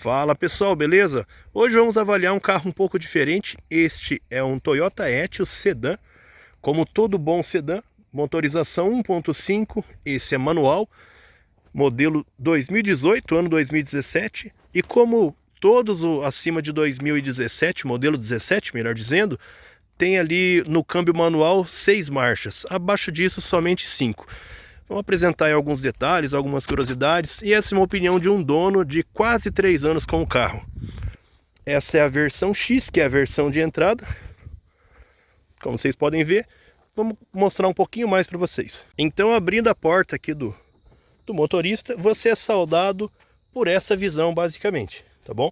Fala pessoal, beleza? Hoje vamos avaliar um carro um pouco diferente. Este é um Toyota Etios Sedã. Como todo bom sedã, motorização 1.5, esse é manual, modelo 2018, ano 2017. E como todos acima de 2017, modelo 17, melhor dizendo, tem ali no câmbio manual 6 marchas, abaixo disso somente 5. Vamos apresentar aí alguns detalhes, algumas curiosidades, e essa é uma opinião de um dono de quase 3 anos com o carro. Essa é a versão X, que é a versão de entrada. Como vocês podem ver, vamos mostrar um pouquinho mais para vocês. Então, abrindo a porta aqui do motorista, você é saudado por essa visão basicamente, tá bom?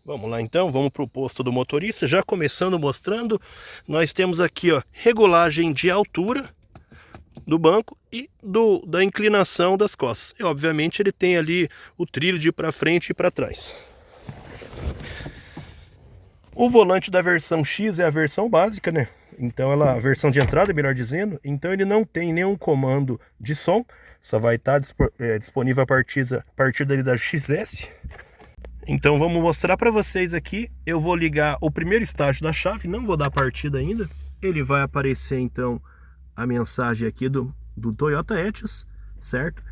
Vamos lá então, vamos para o posto do motorista, já começando mostrando, nós temos aqui ó, regulagem de altura do banco e da inclinação das costas. E obviamente ele tem ali o trilho de para frente e para trás. O volante da versão X é a versão básica, né? Então ela a versão de entrada, melhor dizendo. Então ele não tem nenhum comando de som, só vai estar disponível a partir dali da XS. Então vamos mostrar para vocês aqui. Eu vou ligar o primeiro estágio da chave, não vou dar partida ainda. Ele vai aparecer então a mensagem aqui do Toyota Etios, certo?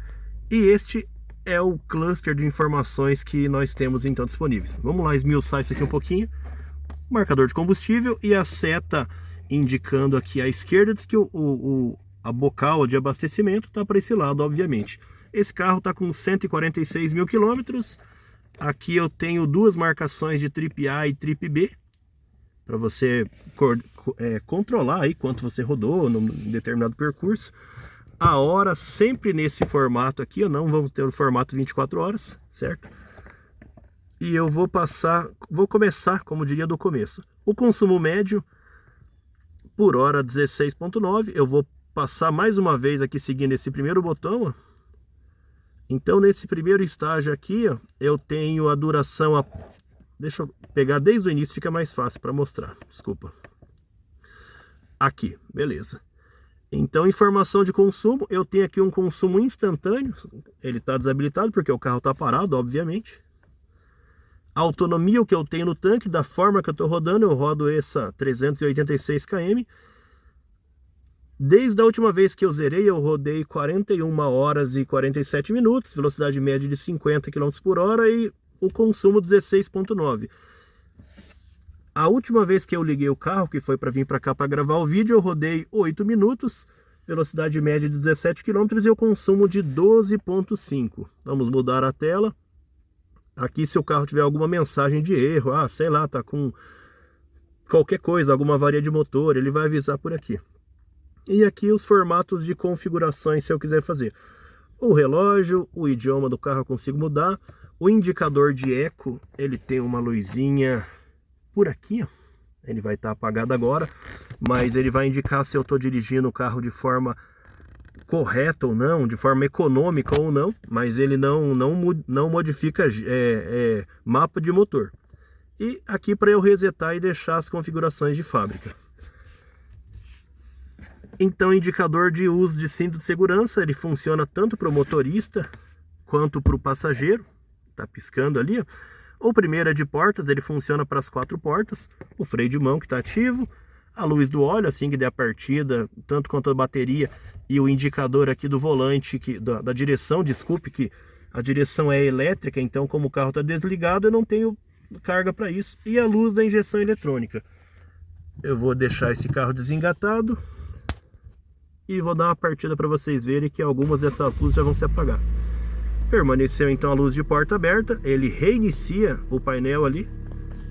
E este é o cluster de informações que nós temos então disponíveis. Vamos lá esmiuçar isso aqui um pouquinho. Marcador de combustível e a seta indicando aqui à esquerda, diz que a bocal de abastecimento está para esse lado, obviamente. Esse carro está com 146 mil quilômetros. Aqui eu tenho duas marcações de Trip A e Trip B, para você controlar aí quanto você rodou num determinado percurso. A hora sempre nesse formato aqui, não vamos ter o formato 24 horas, certo? E eu vou começar, como diria, do começo. O consumo médio por hora 16,9. Eu vou passar mais uma vez aqui seguindo esse primeiro botão, ó. Então nesse primeiro estágio aqui, ó, eu tenho a duração, deixa eu pegar desde o início, fica mais fácil para mostrar, desculpa. Aqui, beleza. Então, informação de consumo, eu tenho aqui um consumo instantâneo, ele está desabilitado porque o carro está parado, obviamente. A autonomia, o que eu tenho no tanque, da forma que eu estou rodando, eu rodo essa 386 km. Desde a última vez que eu zerei, eu rodei 41 horas e 47 minutos, velocidade média de 50 km por hora e o consumo 16,9. A última vez que eu liguei o carro, que foi para vir para cá para gravar o vídeo, eu rodei 8 minutos, velocidade média de 17 km e o consumo de 12,5. Vamos mudar a tela. Aqui se o carro tiver alguma mensagem de erro, sei lá, tá com qualquer coisa, alguma avaria de motor, ele vai avisar por aqui. E aqui os formatos de configurações se eu quiser fazer. O relógio, o idioma do carro eu consigo mudar. O indicador de eco, ele tem uma luzinha por aqui, ó. Ele vai estar apagado agora, mas ele vai indicar se eu estou dirigindo o carro de forma correta ou não, de forma econômica ou não, mas ele não modifica mapa de motor. E aqui para eu resetar e deixar as configurações de fábrica. Então, indicador de uso de cinto de segurança, ele funciona tanto para o motorista quanto para o passageiro. Tá piscando ali, ó. O primeiro é de portas, ele funciona para as 4 portas. O freio de mão que está ativo. A luz do óleo, assim que der a partida, tanto quanto a bateria. E o indicador aqui do volante, da direção, desculpe, que a direção é elétrica. Então, como o carro está desligado, eu não tenho carga para isso. E a luz da injeção eletrônica. Eu vou deixar esse carro desengatado. E vou dar uma partida para vocês verem que algumas dessas luzes já vão se apagar. Permaneceu então a luz de porta aberta, ele reinicia o painel ali.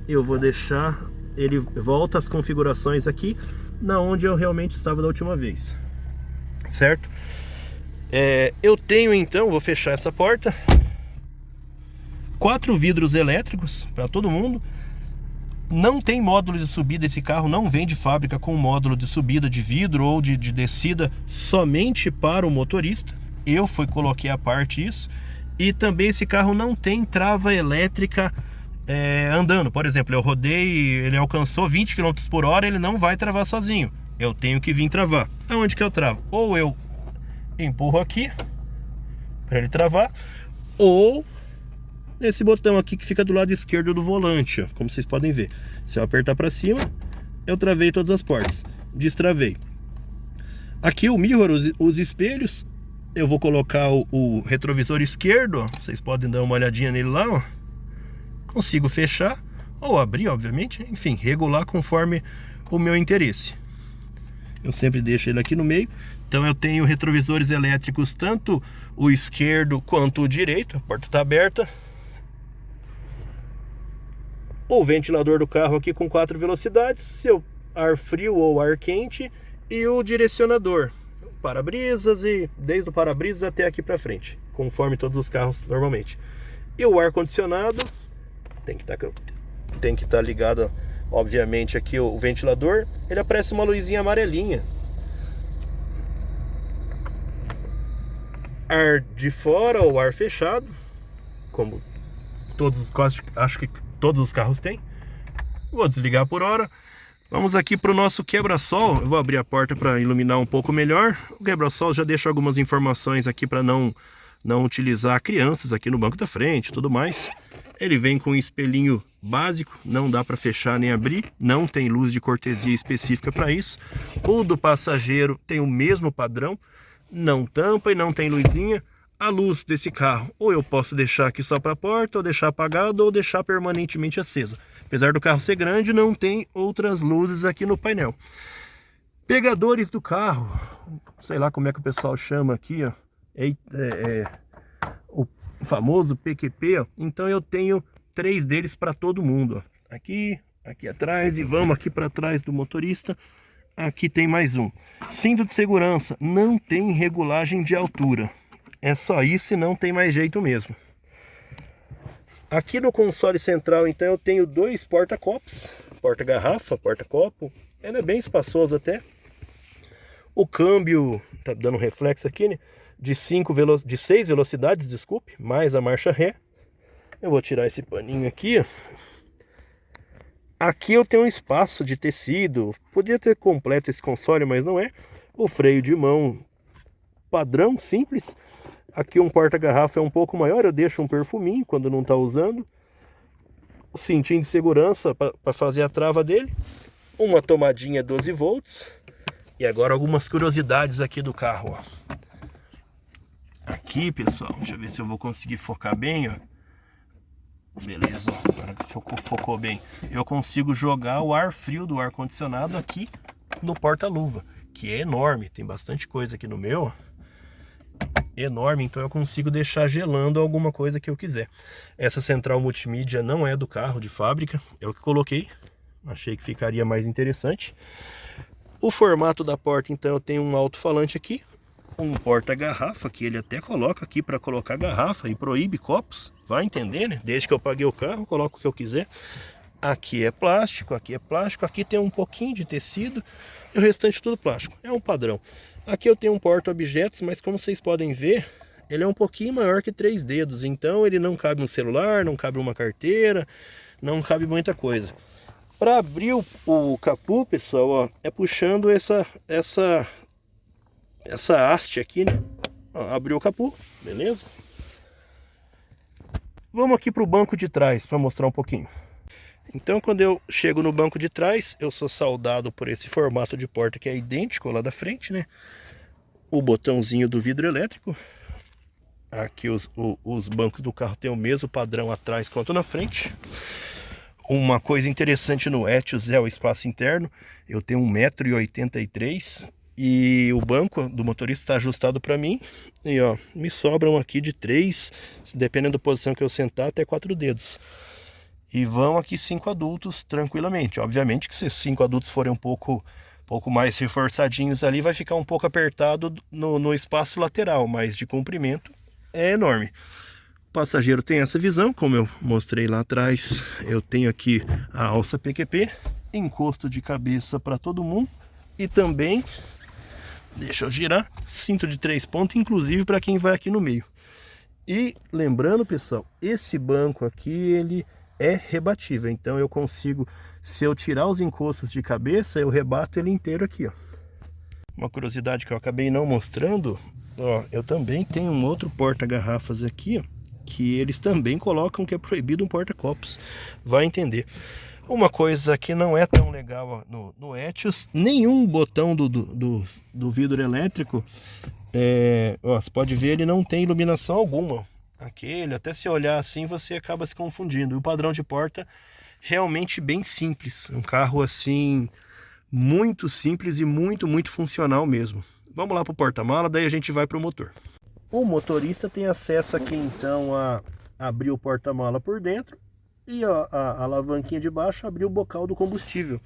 Eu vou deixar, ele volta às configurações aqui, na onde eu realmente estava da última vez. Certo? Eu tenho então, vou fechar essa porta. 4 vidros elétricos para todo mundo. Não tem módulo de subida, esse carro não vem de fábrica com módulo de subida de vidro ou de descida somente para o motorista. Eu coloquei à parte isso. E também esse carro não tem trava elétrica andando. Por exemplo, eu rodei, ele alcançou 20 km por hora, ele não vai travar sozinho. Eu tenho que vir travar. Aonde que eu travo? Ou eu empurro aqui para ele travar, ou nesse botão aqui que fica do lado esquerdo do volante, ó, como vocês podem ver. Se eu apertar para cima, eu travei todas as portas, destravei. Aqui o mirror, os espelhos, eu vou colocar o retrovisor esquerdo, ó, vocês podem dar uma olhadinha nele lá, ó. Consigo fechar ou abrir, obviamente, enfim, regular conforme o meu interesse. Eu sempre deixo ele aqui no meio. Então eu tenho retrovisores elétricos, tanto o esquerdo quanto o direito. A porta está aberta. O ventilador do carro aqui com 4 velocidades, seu ar frio ou ar quente, e o direcionador, para-brisas, e desde o para-brisas até aqui para frente, conforme todos os carros normalmente. E o ar condicionado tem que estar ligado, obviamente, aqui o ventilador. Ele aparece uma luzinha amarelinha. Ar de fora ou ar fechado, como acho que todos os carros têm. Vou desligar por hora. Vamos aqui para o nosso quebra-sol. Eu vou abrir a porta para iluminar um pouco melhor. O quebra-sol já deixa algumas informações aqui para não utilizar crianças aqui no banco da frente, tudo mais. Ele vem com um espelhinho básico, não dá para fechar nem abrir, não tem luz de cortesia específica para isso. O do passageiro tem o mesmo padrão, não tampa e não tem luzinha. A luz desse carro, ou eu posso deixar aqui só para a porta, ou deixar apagado, ou deixar permanentemente acesa. Apesar do carro ser grande, não tem outras luzes aqui no painel. Pegadores do carro, sei lá como é que o pessoal chama aqui, ó. O famoso PQP, ó. Então eu tenho 3 deles para todo mundo, ó. Aqui atrás, e vamos aqui para trás do motorista. Aqui tem mais um. Cinto de segurança, não tem regulagem de altura. É só isso e não tem mais jeito mesmo. Aqui no console central, então, eu tenho 2 porta-copos. Porta-garrafa, porta-copo. Ele é bem espaçoso até. O câmbio, tá dando reflexo aqui, né? De 6 velocidades, desculpe, mais a marcha ré. Eu vou tirar esse paninho aqui, ó. Aqui eu tenho um espaço de tecido. Podia ter completo esse console, mas não é. O freio de mão padrão, simples. Aqui um porta-garrafa é um pouco maior, eu deixo um perfuminho quando não está usando. O cintinho de segurança para fazer a trava dele. Uma tomadinha 12 volts. E agora algumas curiosidades aqui do carro, ó. Aqui, pessoal, deixa eu ver se eu vou conseguir focar bem, ó. Beleza, ó, agora focou bem. Eu consigo jogar o ar frio do ar-condicionado aqui no porta-luva, que é enorme, tem bastante coisa aqui no meu, ó. Enorme, então eu consigo deixar gelando alguma coisa que eu quiser. Essa central multimídia não é do carro de fábrica, é o que coloquei, achei que ficaria mais interessante. O formato da porta, então, eu tenho um alto-falante aqui, um porta-garrafa, que ele até coloca aqui para colocar garrafa e proíbe copos, vai entender, né? Desde que eu paguei o carro, eu coloco o que eu quiser. Aqui é plástico, aqui tem um pouquinho de tecido e o restante tudo plástico, é um padrão. Aqui eu tenho um porta-objetos, mas como vocês podem ver, ele é um pouquinho maior que 3 dedos, então ele não cabe um celular, não cabe uma carteira, não cabe muita coisa. Para abrir o capô, pessoal, ó, é puxando essa haste aqui, né? Ó, abriu o capô, beleza? Vamos aqui para o banco de trás para mostrar um pouquinho. Então, quando eu chego no banco de trás, eu sou saudado por esse formato de porta que é idêntico lá da frente, né? O botãozinho do vidro elétrico. Aqui os bancos do carro tem o mesmo padrão atrás quanto na frente. Uma coisa interessante no Etios é o espaço interno. Eu tenho 1,83 m e o banco do motorista está ajustado para mim. E ó, me sobram aqui de 3, dependendo da posição que eu sentar, até 4 dedos. E vão aqui 5 adultos tranquilamente. Obviamente que se 5 adultos forem um pouco mais reforçadinhos ali, vai ficar um pouco apertado no espaço lateral, mas de comprimento é enorme. O passageiro tem essa visão, como eu mostrei lá atrás. Eu tenho aqui a alça PQP, encosto de cabeça para todo mundo e também, deixa eu girar, cinto de 3 pontos, inclusive para quem vai aqui no meio. E lembrando, pessoal, esse banco aqui, ele é rebatível, então eu consigo, se eu tirar os encostos de cabeça, eu rebato ele inteiro aqui, ó. Uma curiosidade que eu acabei não mostrando, ó, eu também tenho um outro porta-garrafas aqui, ó, que eles também colocam que é proibido um porta-copos. Vai entender. Uma coisa que não é tão legal no Etios, nenhum botão do vidro elétrico, ó, você pode ver, ele não tem iluminação alguma. Aquele, até se olhar assim, você acaba se confundindo. E o padrão de porta, realmente bem simples. Um carro assim, muito simples e muito funcional mesmo. Vamos lá para o porta-mala, daí a gente vai para o motor. O motorista tem acesso aqui então a abrir o porta-mala por dentro. E a alavanquinha de baixo abriu o bocal do combustível,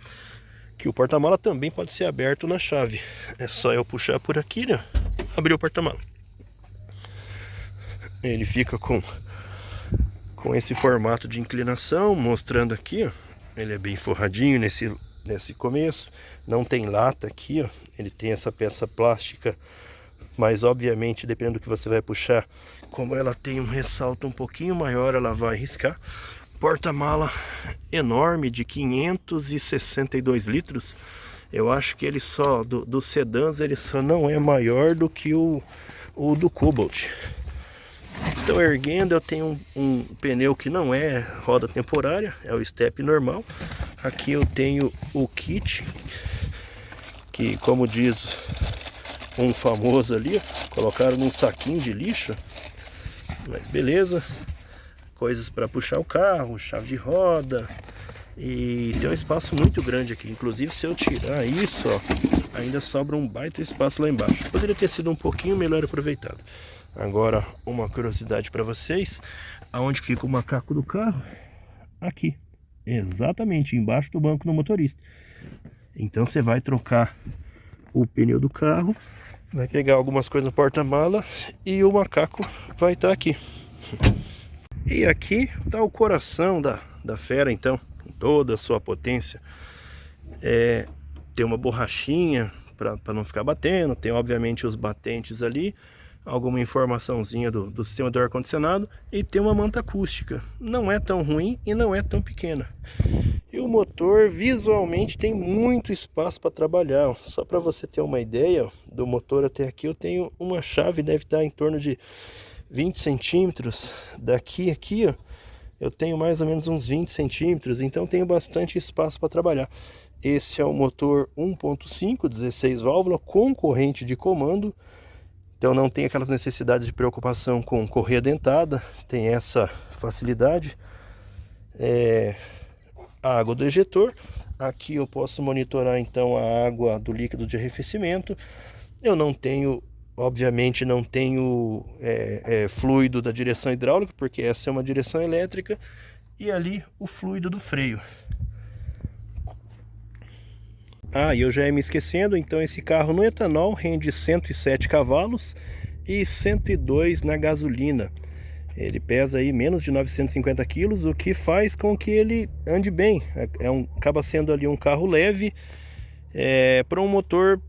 que o porta-mala também pode ser aberto na chave. É só eu puxar por aqui, né? Abrir o porta-mala. Ele fica com esse formato de inclinação, mostrando aqui, ó. Ele é bem forradinho nesse começo. Não tem lata aqui, ó. Ele tem essa peça plástica, mas obviamente, dependendo do que você vai puxar, como ela tem um ressalto um pouquinho maior, ela vai riscar. Porta-mala enorme de 562 litros. Eu acho que ele só, dos sedãs, ele só não é maior do que o do Cobalt. Então, erguendo, eu tenho um pneu que não é roda temporária, é o step normal. Aqui eu tenho o kit, que, como diz um famoso ali, colocaram num saquinho de lixo, mas beleza. Coisas para puxar o carro, chave de roda, e tem um espaço muito grande aqui. Inclusive, se eu tirar isso, ó, ainda sobra um baita espaço lá embaixo. Poderia ter sido um pouquinho melhor aproveitado. Agora, uma curiosidade para vocês: aonde fica o macaco do carro? Aqui, exatamente embaixo do banco do motorista. Então você vai trocar o pneu do carro, vai pegar algumas coisas no porta-mala e o macaco vai estar aqui. E aqui está o coração da fera, então, com toda a sua potência. Tem uma borrachinha para não ficar batendo, tem obviamente os batentes ali, alguma informaçãozinha do sistema do ar-condicionado, e tem uma manta acústica. Não é tão ruim e não é tão pequena. E o motor visualmente tem muito espaço para trabalhar, ó. Só para você ter uma ideia, ó, do motor até aqui eu tenho uma chave, deve estar em torno de 20 centímetros. Daqui aqui, ó, eu tenho mais ou menos uns 20 centímetros, então tenho bastante espaço para trabalhar. Esse é o motor 1.5, 16 válvulas, com corrente de comando. Então não tem aquelas necessidades de preocupação com correia dentada, tem essa facilidade. A água do ejetor. Aqui eu posso monitorar então a água do líquido de arrefecimento. Eu não tenho, obviamente não tenho fluido da direção hidráulica, porque essa é uma direção elétrica. E ali o fluido do freio. E eu já ia me esquecendo, então esse carro no etanol rende 107 cavalos e 102 na gasolina. Ele pesa aí menos de 950 quilos, o que faz com que ele ande bem. Acaba sendo ali um carro leve, para um motor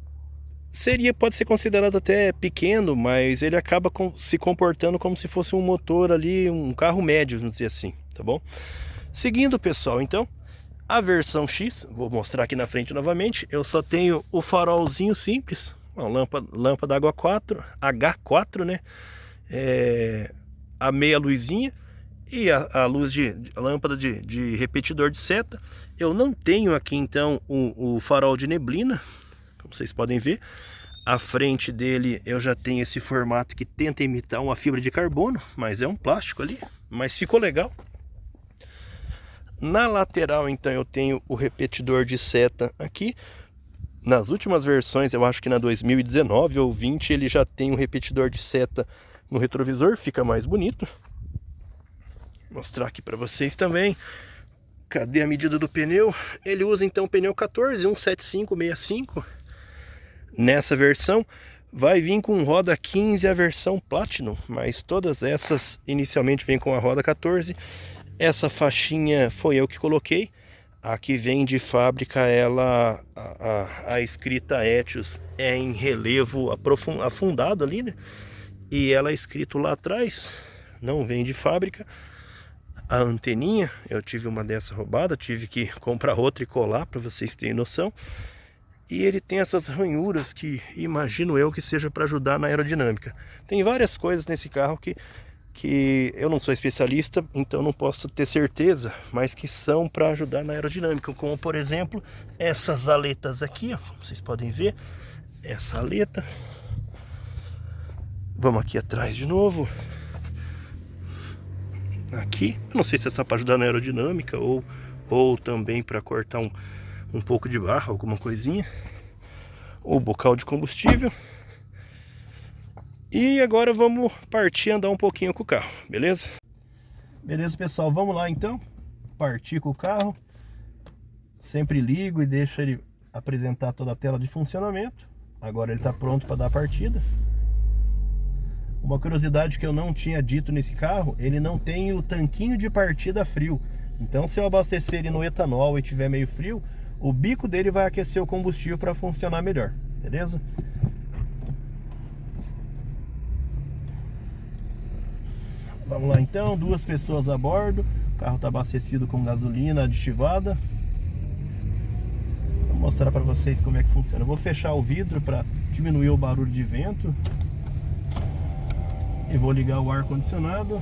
pode ser considerado até pequeno, mas ele acaba se comportando como se fosse um motor ali, um carro médio, vamos dizer assim, tá bom? Seguindo, pessoal, então, a versão X, vou mostrar aqui na frente novamente. Eu só tenho o farolzinho simples, uma lâmpada H4, né? A meia luzinha e a luz a lâmpada de repetidor de seta. Eu não tenho aqui então o farol de neblina, como vocês podem ver. A frente dele eu já tenho esse formato que tenta imitar uma fibra de carbono, mas é um plástico ali, mas ficou legal. Na lateral então eu tenho o repetidor de seta aqui. Nas últimas versões, eu acho que na 2019 ou 20, ele já tem um repetidor de seta no retrovisor, fica mais bonito. Vou mostrar aqui para vocês também. Cadê a medida do pneu? Ele usa então o pneu 14, 175/65. Nessa versão vai vir com roda 15 a versão Platinum, mas todas essas inicialmente vêm com a roda 14. Essa faixinha foi eu que coloquei. Aqui vem de fábrica ela, a escrita Etios é em relevo afundado ali, né? E ela é escrito lá atrás, não vem de fábrica. A anteninha, eu tive uma dessa roubada, tive que comprar outra e colar para vocês terem noção. E ele tem essas ranhuras que imagino eu que seja para ajudar na aerodinâmica. Tem várias coisas nesse carro que que eu não sou especialista, então não posso ter certeza, mas que são para ajudar na aerodinâmica, como por exemplo essas aletas aqui, ó, como vocês podem ver, essa aleta. Vamos aqui atrás de novo. Aqui, eu não sei se é só para ajudar na aerodinâmica ou também para cortar um pouco de barro, alguma coisinha. O bocal de combustível. E agora vamos partir andar um pouquinho com o carro, beleza? Beleza, pessoal, vamos lá então partir com o carro. Sempre ligo e deixo ele apresentar toda a tela de funcionamento. Agora ele está pronto para dar a partida. Uma curiosidade que eu não tinha dito nesse carro, ele não tem o tanquinho de partida frio. Então se eu abastecer ele no etanol e tiver meio frio, o bico dele vai aquecer o combustível para funcionar melhor, beleza? Vamos lá então, 2 pessoas a bordo. O carro está abastecido com gasolina aditivada. Vou mostrar para vocês como é que funciona. Eu vou fechar o vidro para diminuir o barulho de vento. E vou ligar o ar-condicionado.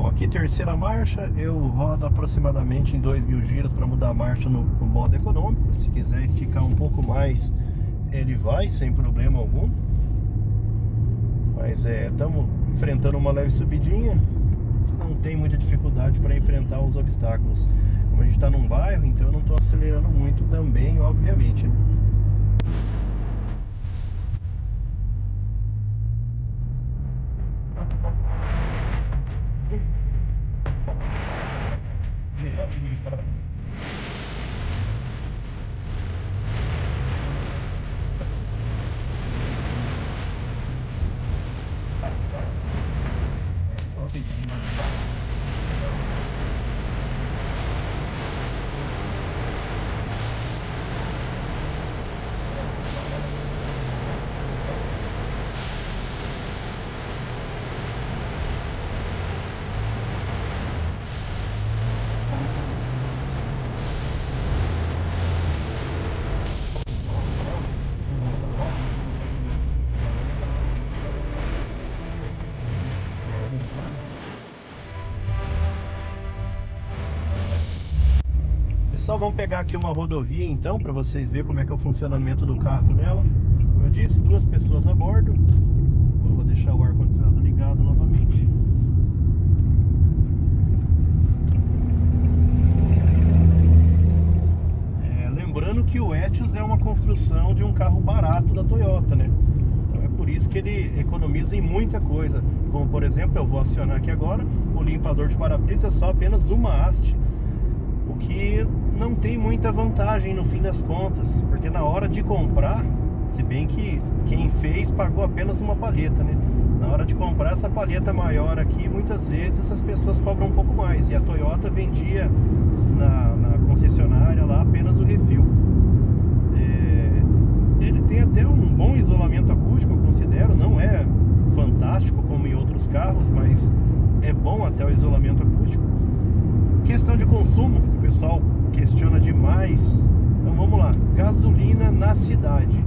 Aqui terceira marcha, eu rodo aproximadamente em 2.000 giros para mudar a marcha no modo econômico. Se quiser esticar um pouco mais, ele vai sem problema algum. Mas estamos enfrentando uma leve subidinha, não tem muita dificuldade para enfrentar os obstáculos. Como a gente está num bairro, então eu não estou acelerando muito também, obviamente, né? Pessoal, vamos pegar aqui uma rodovia então, para vocês verem como é que é o funcionamento do carro nela. Como eu disse, 2 pessoas a bordo. Eu vou deixar o ar-condicionado ligado novamente. Lembrando que o Etios é uma construção de um carro barato da Toyota, né? Então é por isso que ele economiza em muita coisa. Como por exemplo, eu vou acionar aqui agora, o limpador de para-brisa é só apenas uma haste. O que não tem muita vantagem no fim das contas, porque na hora de comprar, se bem que quem fez pagou apenas uma palheta, né? Na hora de comprar essa palheta maior aqui, muitas vezes as pessoas cobram um pouco mais. E a Toyota vendia na concessionária lá apenas o refil. Ele tem até um bom isolamento acústico, eu considero. Não é fantástico como em outros carros, mas é bom até o isolamento acústico. Questão de consumo, que o pessoal questiona demais. Então vamos lá, gasolina na cidade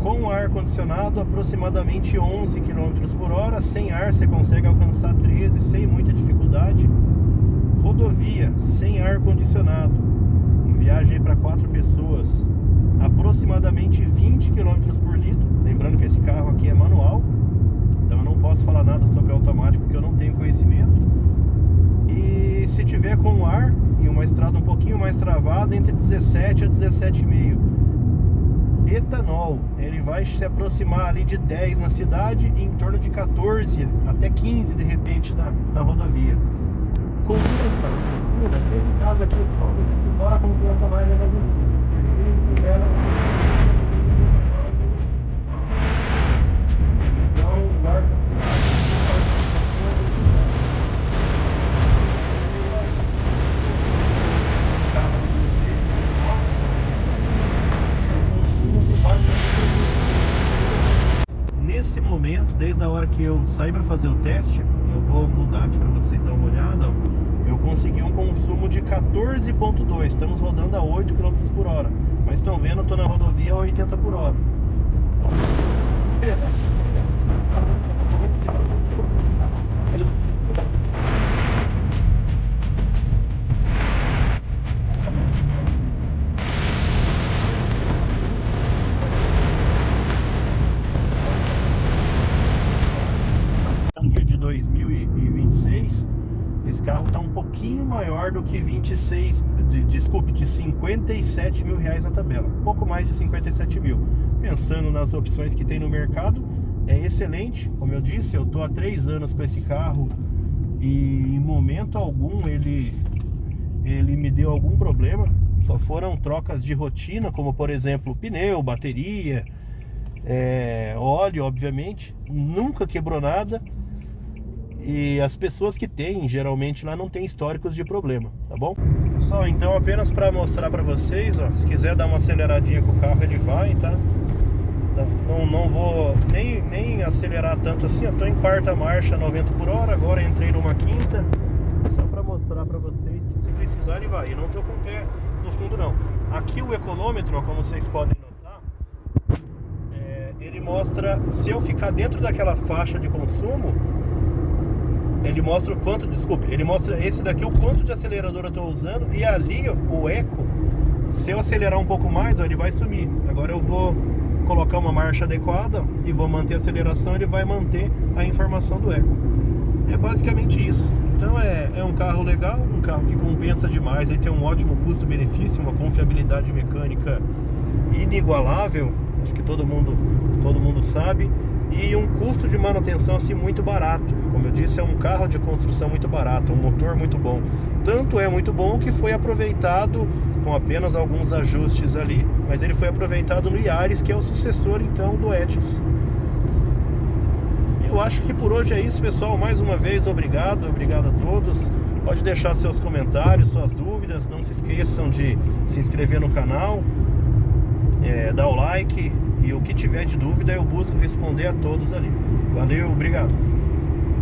com ar-condicionado aproximadamente 11 km por hora. Sem ar você consegue alcançar 13 sem muita dificuldade. Rodovia sem ar-condicionado, viagem para 4 pessoas, aproximadamente 20 km por litro. Lembrando que esse carro aqui é manual, então eu não posso falar nada sobre automático que eu não tenho conhecimento. E se tiver com ar e uma estrada um pouquinho mais travada, entre 17 a 17,5. Etanol, ele vai se aproximar ali de 10 na cidade e em torno de 14 até 15 de repente na rodovia. Nesse caso aqui, embora compensa mais a gasolina. Nesse momento desde a hora que eu saí para fazer o teste. Eu vou mudar aqui para vocês darem uma olhada. Eu consegui um consumo de 14,2. Estamos rodando a 8 km por hora. Mas estão vendo, eu estou na rodovia a 80 por hora. De 2026, esse carro está um pouquinho maior do que 26, de 57 mil reais na tabela, um pouco mais de 57 mil. Pensando nas opções que tem no mercado, é excelente. Como eu disse, eu estou há 3 anos com esse carro e em momento algum ele me deu algum problema. Só foram trocas de rotina, como por exemplo pneu, bateria, óleo, obviamente. Nunca quebrou nada. E as pessoas que têm, geralmente lá não tem históricos de problema, tá bom? Pessoal, então apenas para mostrar para vocês, ó, se quiser dar uma aceleradinha com o carro, ele vai, tá? Não vou nem acelerar tanto assim, eu tô em 4ª marcha, 90 por hora, agora entrei numa 5ª, só para mostrar para vocês que se precisar ele vai. Eu não tô com o pé no fundo não. Aqui o econômetro, ó, como vocês podem notar, ele mostra, se eu ficar dentro daquela faixa de consumo, ele mostra o quanto, ele mostra esse daqui o quanto de acelerador eu estou usando, e ali ó, o eco, se eu acelerar um pouco mais, ó, ele vai sumir. Agora eu vou colocar uma marcha adequada e vou manter a aceleração, ele vai manter a informação do eco. É basicamente isso. Então é um carro legal, um carro que compensa demais, ele tem um ótimo custo-benefício, uma confiabilidade mecânica inigualável, acho que todo mundo sabe, e um custo de manutenção assim muito barato. Como eu disse, é um carro de construção muito barato, um motor muito bom. Tanto é muito bom que foi aproveitado com apenas alguns ajustes ali, mas ele foi aproveitado no Yaris, que é o sucessor então do Etios. Eu acho que por hoje é isso, pessoal. Mais uma vez, obrigado a todos. Pode deixar seus comentários, suas dúvidas. Não se esqueçam de se inscrever no canal, dar o like, e o que tiver de dúvida eu busco responder a todos ali. Valeu, obrigado.